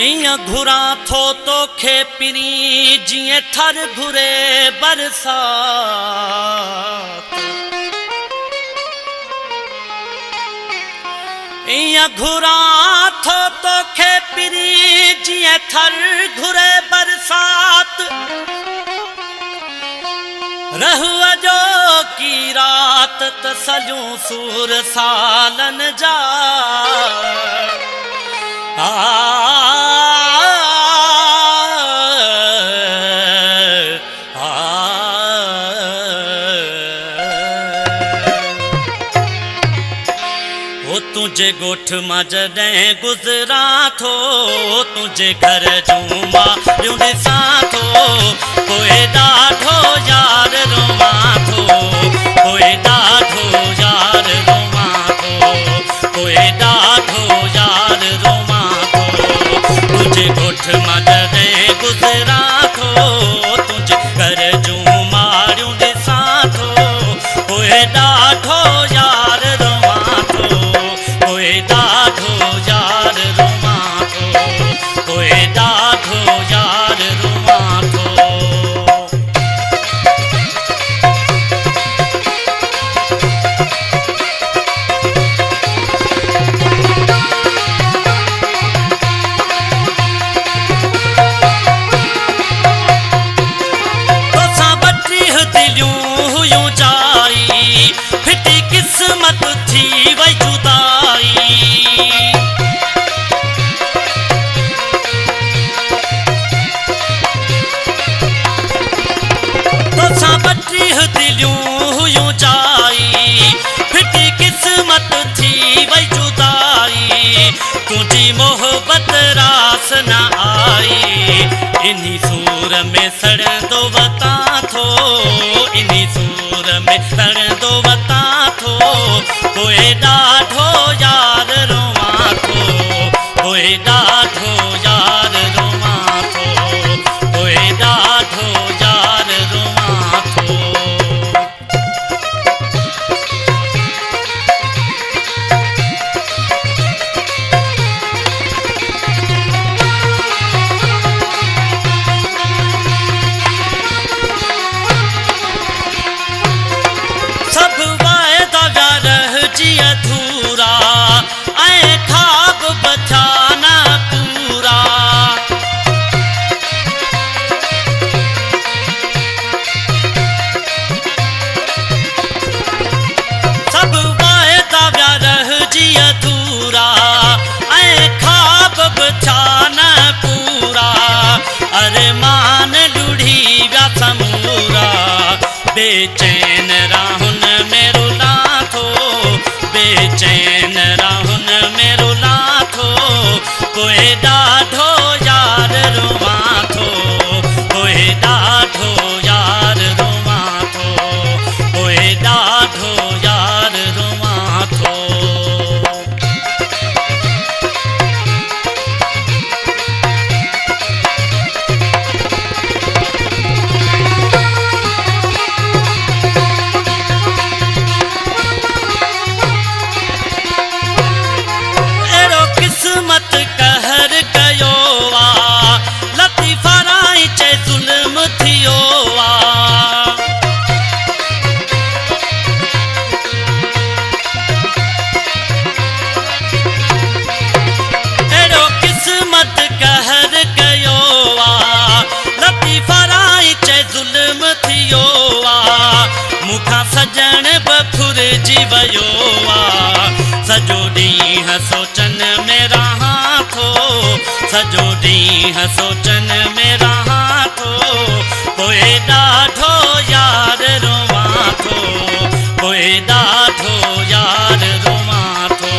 इयां घुरा थो तोखे पिरी जिए थर घुरे बरसात। इयां घुरा थो तोखे पिरी जिए थर घुरे बरसात। रहुआ जो की रात तसलूं सूर सालन जा। तुझे गोठ मां जॾहिं गुज़रा थो तुझे घर जूं मारियूं ॾिसां थो पोइ ॾाढो यार रोवां थो पोइ ॾाढो यार रोवां थो पोइ ॾाढो यार रोवां थो। तुझे गोठ मां जॾहिं गुज़रा थो तुझे घर जूं मारियूं ॾिसां थो पोइ ॾाढो यार रोवां थो पोइ ॾाढो यार रोवां थो पोइ ॾाढो यार रोवां थो। तोसां 32 दिलियूं हुयूं जाई फिटी क़िस्मत थी वई जुदाई। तोसां 32 दिलियूं हुयूं जाई फिटी क़िस्मत थी वई जुदाई। तुझी मोहबत रास न आई इन्ही सूर में सड़ंदो वतां थो इन्ही सूर में सड़ंदो वतां थो पोइ ॾाढो यार रोवां थो पोइ ॾाढो यार रोवां थो पोइ ॾाढो यार रोवां थो। सब वायदा व्या रहिजी अधूरा ऐं ख्वाब बचा न पूरा। सब वायदा व्या रहिजी अधूरा ऐं ख्वाब बचा न पूरा। अरमान लुढ़ी व्या समूरा बेचैन राहुन में रुलां थो बेचैन राहुन में रुलां थो पोइ ॾाढो यार रोवां थो पोइ ॾाढो यार रोवां थो पोइ ॾाढो यार रोवां थो। किस्मत कहर कयो आ लतीफ़ा राई चए ज़ुल्म थियो आ। अहिड़ो किस्मत कहर कयो आ लतीफ़ा राई चए ज़ुल्म थियो आ। मूंखां सजण बि फुरिजी वियो आ सॼो ॾींहुं सोचन में रहां थो सॼो ॾींहुं सोचन में रहां थो पोइ ॾाढो यार रोवां थो पोइ ॾाढो यार रोवां थो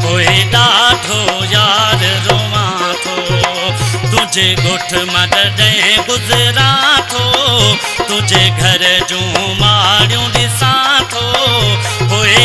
पोइ ॾाढो यार रोवां थो। तुझे गोठ मां जॾहिं गुज़रा थो तुझे घर जूं मारियूं ॾिसां थो पोइ